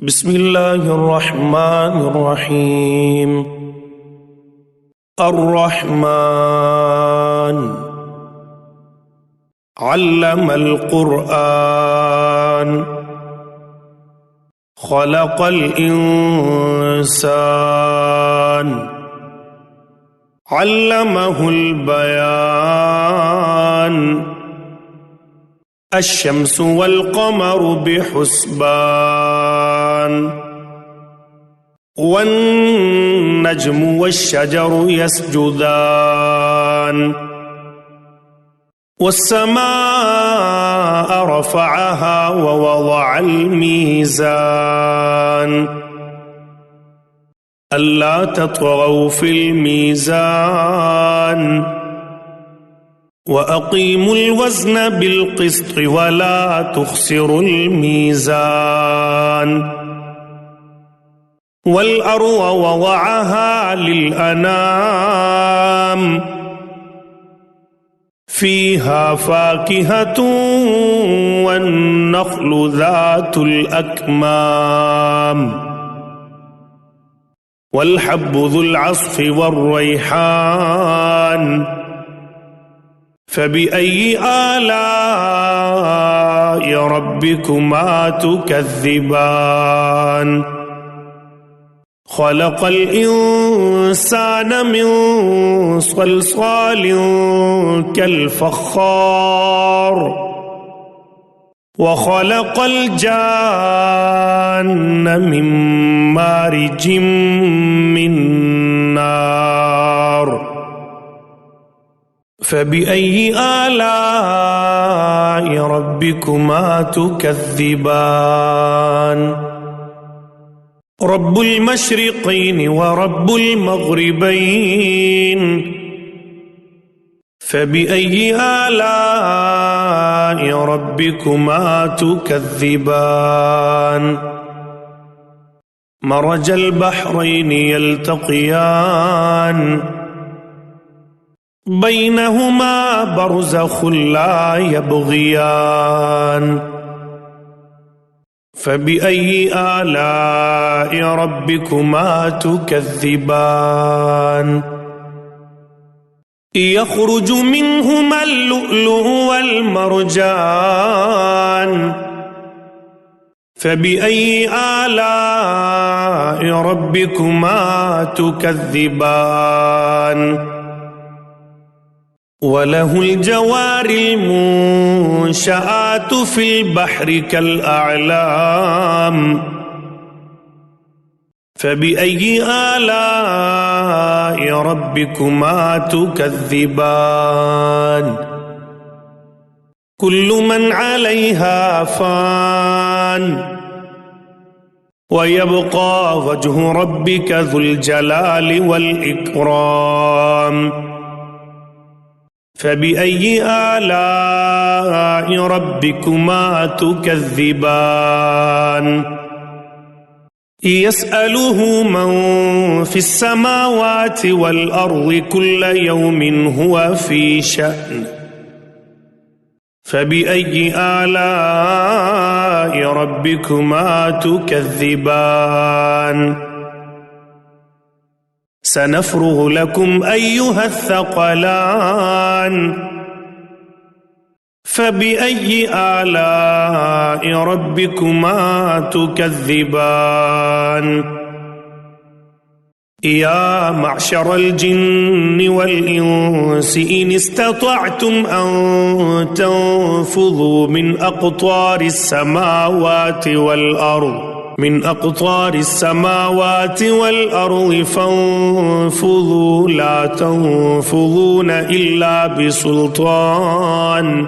بسم الله الرحمن الرحيم. الرحمن علم القرآن خلق الإنسان علمه البيان الشمس والقمر بحسبان والنجم والشجر يسجدان والسماء رفعها ووضع الميزان ألا تطغوا في الميزان وأقيموا الوزن بالقسط ولا تخسروا الميزان والأرض وضعها للأنام فيها فاكهة والنخل ذات الأكمام والحب ذو العصف والريحان فبأي آلاء ربكما تكذبان خلق الإنسان من صلصال كالفخار وخلق الجان من مارج من نار فبأي آلاء ربكما تكذبان رب المشرقين ورب المغربين فبأي آلاء ربكما تكذبان مرج البحرين يلتقيان بينهما برزخ لا يبغيان فبأي آلاء ربكما تكذبان يخرج منهما اللؤلؤ والمرجان فبأي آلاء ربكما تكذبان وله الجوار المنشآت في البحر كالأعلام فبأي آلاء ربكما تكذبان كل من عليها فان ويبقى وجه ربك ذو الجلال والإكرام فبأي آلاء ربكما تكذبان يسأله من في السماوات والأرض كل يوم هو في شأن فبأي آلاء ربكما تكذبان سنفرغ لكم أيها الثقلان فبأي آلاء ربكما تكذبان يا معشر الجن والإنس إن استطعتم أن تنفذوا من أقطار السماوات والأرض فانفذوا لا تنفذون إلا بسلطان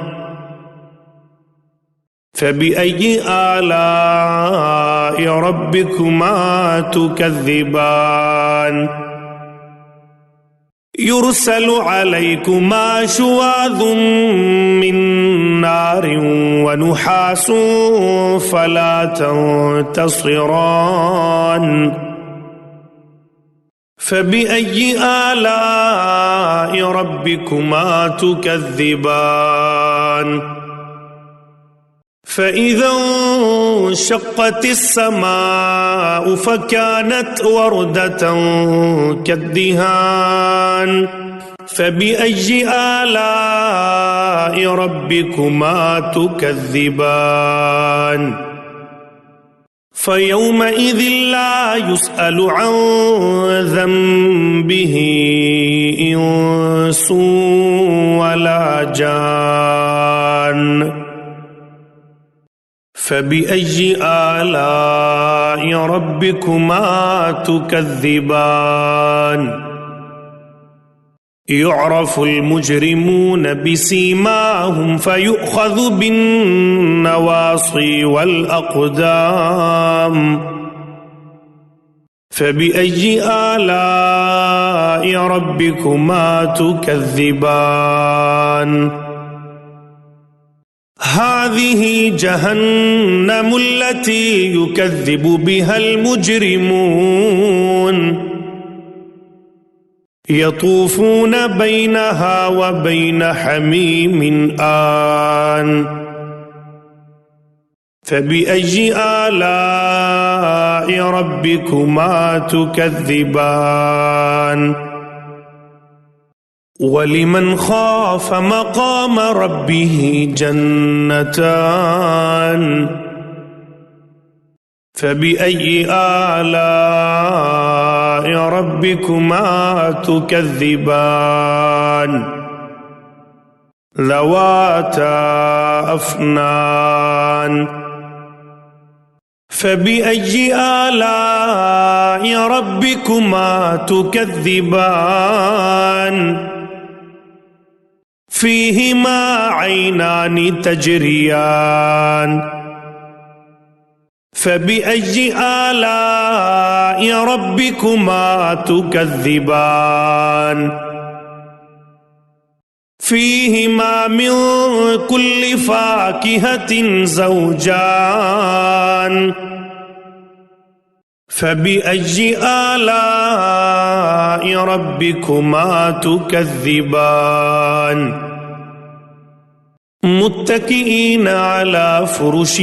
فبأي آلاء ربكما تكذبان يرسل عليكما شواظ من نار ونحاس فلا تنتصران فبأي آلاء ربكما تكذبان فإذا انشقت السماء فكانت وردة كالدهان فبأي آلاء ربكما تكذبان فيومئذ لا يسأل عن ذنبه إنس ولا جان فبأي آلاء ربكما تكذبان يعرف المجرمون بسيماهم فيؤخذ بالنواصي والأقدام فبأي آلاء ربكما تكذبان هذه جهنم التي يكذب بها المجرمون يطوفون بينها وبين حميم آن فبأي آلاء ربكما تكذبان ولمن خاف مقام ربه جنتان فبأي آلاء ربكما تكذبان ذواتا أفنان فبأي آلاء ربكما تكذبان فيهما عينان تجريان فبأي آلاء ربكما تكذبان فيهما من كل فاكهة زوجان فبأي آلاء ربكما تكذبان متكئين على فرش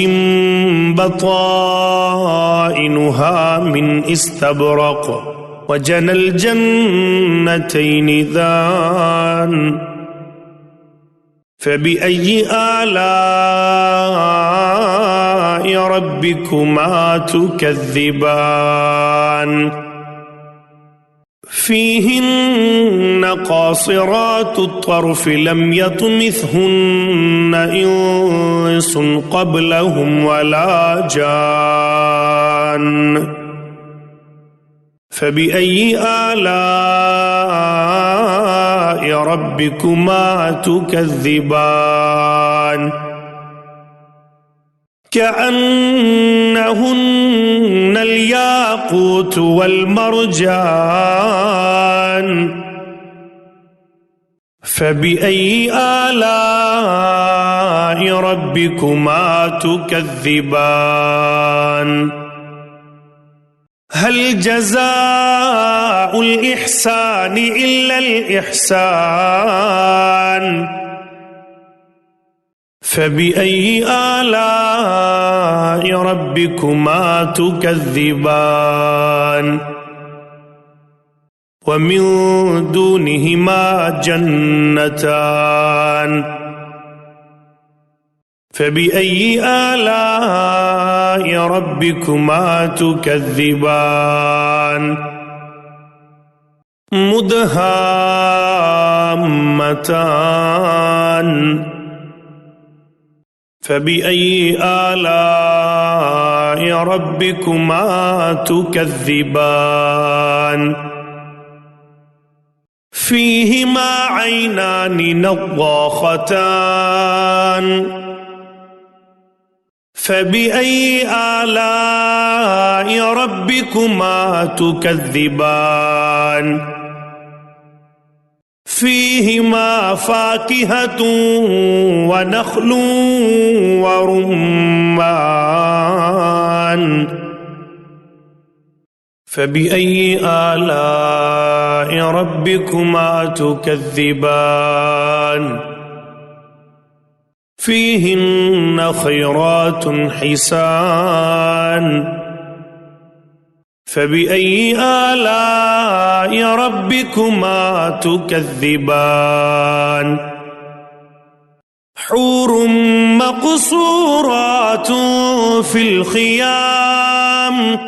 بطائنها من استبرق وجنى الجنتين دان فبأي آلاء ربكما تكذبان فيهن قاصرات الطرف لم يطمثهن إنس قبلهم ولا جان فبأي آلاء ربكما تكذبان كأنهن الياقوت والمرجان فبأي آلاء ربكما تكذبان هل جزاء الإحسان إلا الإحسان فبأي آلاء ربكما تكذبان ومن دونهما جنتان فبأي آلاء ربكما تكذبان مدهامتان فبأي آلاء ربكما تكذبان فيهما عينان نضاختان فبأي آلاء ربكما تكذبان فيهما فاكهة ونخل ورمان فبأي آلاء ربكما تكذبان فيهن خيرات حسان فبأي آلاء ربكما تكذبان حور مقصورات في الخيام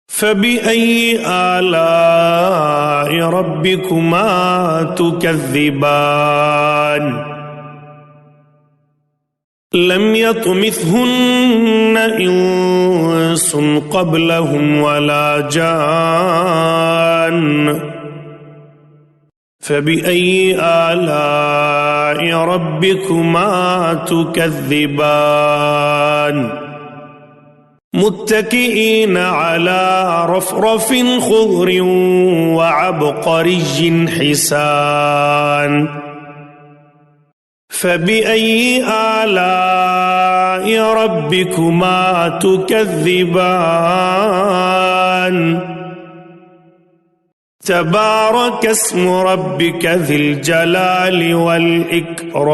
فبأي آلاء ربكما تكذبان لم يطمثهن إنس قبلهم ولا جان فبأي آلاء ربكما تكذبان متكئين على رفرف خضر وعبقري حسان فبأي آلاء ربكما تكذبان تبارك اسم ربك ذي الجلال والإكرام